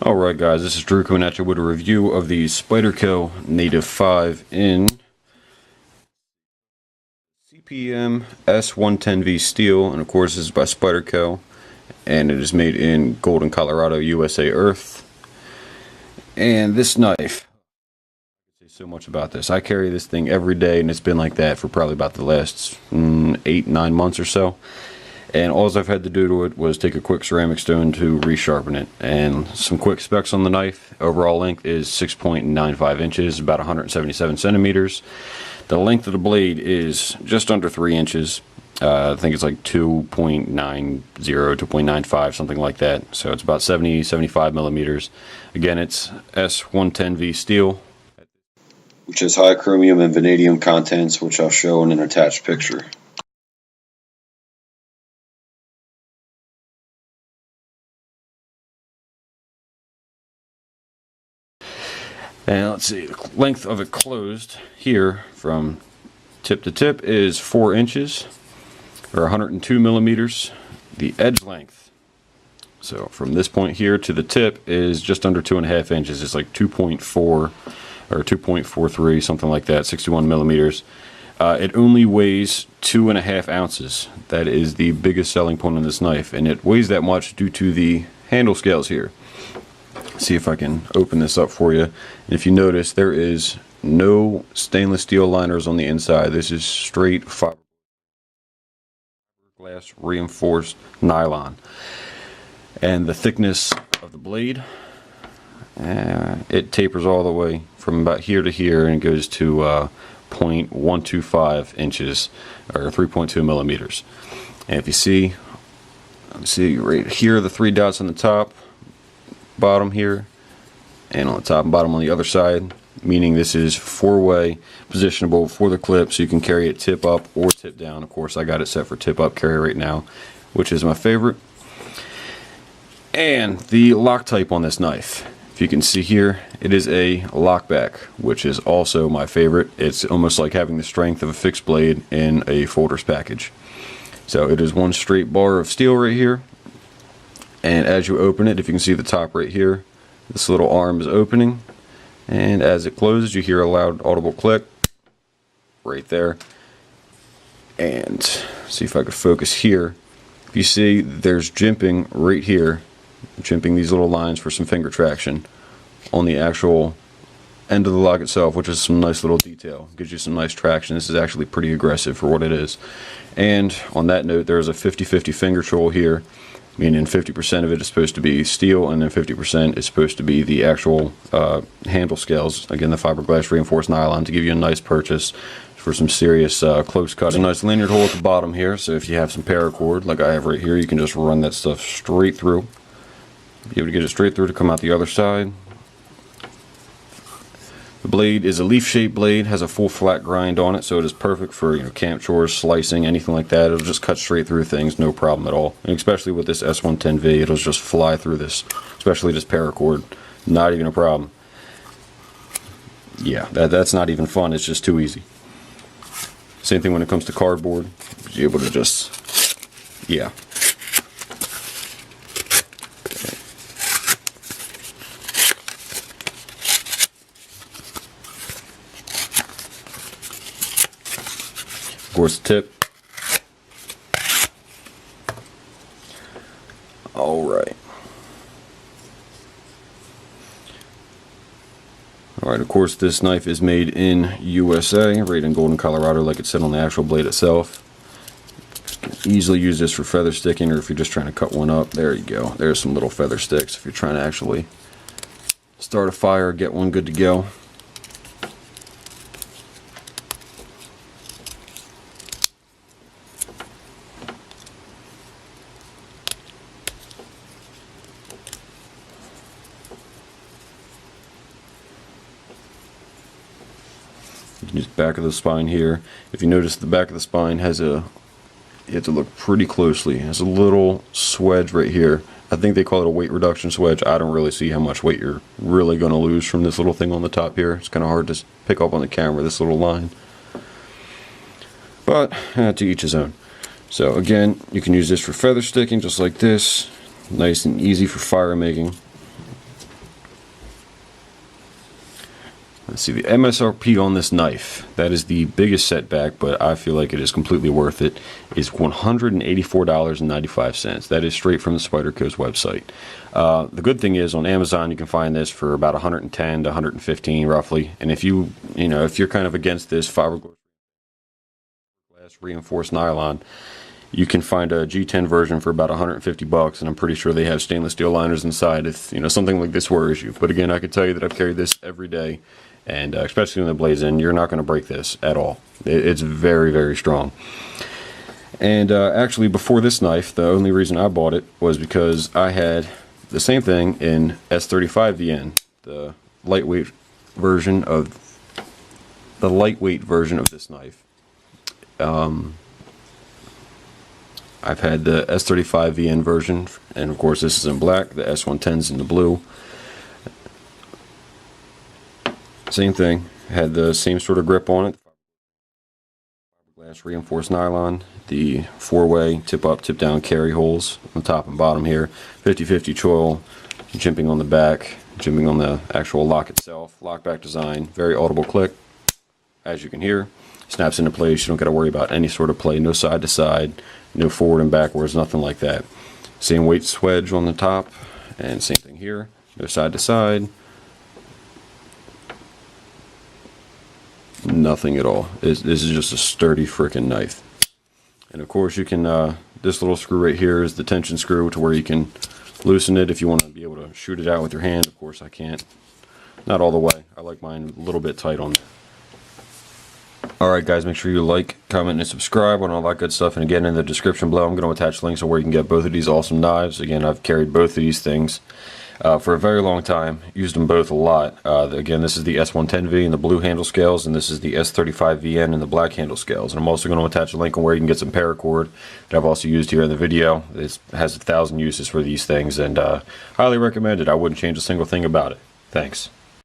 Alright guys, this is Drew coming at you with a review of the Spyderco Native 5 in CPM S110V steel, and of course this is by Spyderco, and it is made in Golden, Colorado, USA Earth. And this knife, I say so much about this. I carry this thing every day, and it's been like that for probably about the last 8-9 months or so. And all I've had to do to it was take a quick ceramic stone to resharpen it. And some quick specs on the knife. Overall length is 6.95 inches, about 177 centimeters. The length of the blade is just under 3 inches. I think it's like 2.90, 2.95, something like that. So it's about 75 millimeters. Again, it's S110V steel, which has high chromium and vanadium contents, which I'll show in an attached picture. And let's see, the length of it closed here from tip to tip is 4 inches, or 102 millimeters. The edge length, so from this point here to the tip, is just under 2.5 inches. It's like 2.4 or 2.43, something like that, 61 millimeters. It only weighs 2.5 ounces. That is the biggest selling point on this knife, and it weighs that much due to the handle scales here. See if I can open this up for you. And if you notice, there is no stainless steel liners on the inside. This is straight fiberglass reinforced nylon. And the thickness of the blade, it tapers all the way from about here to here and goes to 0.125 inches, or 3.2 millimeters. And if you see, let me see right here, the 3 dots on the top, bottom here, and on the top and bottom on the other side, meaning this is 4-way positionable for the clip, so you can carry it tip up or tip down. Of course, I got it set for tip up carry right now, which is my favorite. And the lock type on this knife, if you can see here, it is a lockback, which is also my favorite. It's almost like having the strength of a fixed blade in a folder's package. So it is one straight bar of steel right here. And as you open it, if you can see the top right here, this little arm is opening, and as it closes you hear a loud audible click right there. And see if I could focus here. If you see, there's jimping right here, jimping these little lines for some finger traction on the actual end of the lock itself, which is some nice little detail. Gives you some nice traction. This is actually pretty aggressive for what it is. And on that note, there's a 50-50 finger control here, meaning 50% of it is supposed to be steel, and then 50% is supposed to be the actual handle scales. Again, the fiberglass reinforced nylon, to give you a nice purchase for some serious close cutting. There's a nice lanyard hole at the bottom here, so if you have some paracord like I have right here, you can just run that stuff straight through. Be able to get it straight through to come out the other side. The blade is a leaf-shaped blade, has a full flat grind on it, so it is perfect for camp chores, slicing, anything like that. It'll just cut straight through things, no problem at all. And especially with this S110V, it'll just fly through this, especially this paracord. Not even a problem. Yeah, that's not even fun, it's just too easy. Same thing when it comes to cardboard. You're able to just, yeah. Of course, the tip. Alright. Alright, of course, this knife is made in USA, right in Golden, Colorado, like it said on the actual blade itself. You can easily use this for feather sticking, or if you're just trying to cut one up, there you go. There's some little feather sticks if you're trying to actually start a fire, get one good to go. Just back of the spine here. If you notice, the back of the spine has you have to look pretty closely. It has a little swedge right here. I think they call it a weight reduction swedge. I don't really see how much weight you're really going to lose from this little thing on the top here. It's kind of hard to pick up on the camera, this little line. But to each his own. So again, you can use this for feather sticking just like this. Nice and easy for fire making. Let's see, the MSRP on this knife, that is the biggest setback, but I feel like it is completely worth it, is $184.95. That is straight from the Spyderco's website. The good thing is on Amazon you can find this for about $110 to $115 roughly, and if you're kind of against this fiberglass reinforced nylon, you can find a G10 version for about $150, and I'm pretty sure they have stainless steel liners inside if something like this worries you. But again, I can tell you that I've carried this every day, and especially when the blade's in, you're not going to break this at all. It's very, very strong. And actually, before this knife, the only reason I bought it was because I had the same thing in S35VN, the lightweight version of this knife. I've had the S35VN version, and of course this is in black, the S110's in the blue. Same thing, had the same sort of grip on it. Fiberglass reinforced nylon, the 4-way tip up, tip down carry holes on the top and bottom here, 50/50 choil, jimping on the back, jimping on the actual lock itself, lockback design, very audible click, as you can hear. Snaps into place, you don't got to worry about any sort of play, no side to side, no forward and backwards, nothing like that. Same weight swedge on the top, and same thing here, no side to side, nothing at all. This is just a sturdy freaking knife. And of course you can, this little screw right here is the tension screw to where you can loosen it if you want to be able to shoot it out with your hand. Of course I can't, not all the way. I like mine a little bit tight on. Alright guys, make sure you like, comment, and subscribe on all that good stuff. And again, in the description below I'm going to attach links on where you can get both of these awesome knives. Again, I've carried both of these things for a very long time, used them both a lot. Again, this is the S110V in the blue handle scales, and this is the S35VN in the black handle scales. And I'm also going to attach a link on where you can get some paracord that I've also used here in the video. It has 1,000 uses for these things, and highly recommend it. I wouldn't change a single thing about it. Thanks.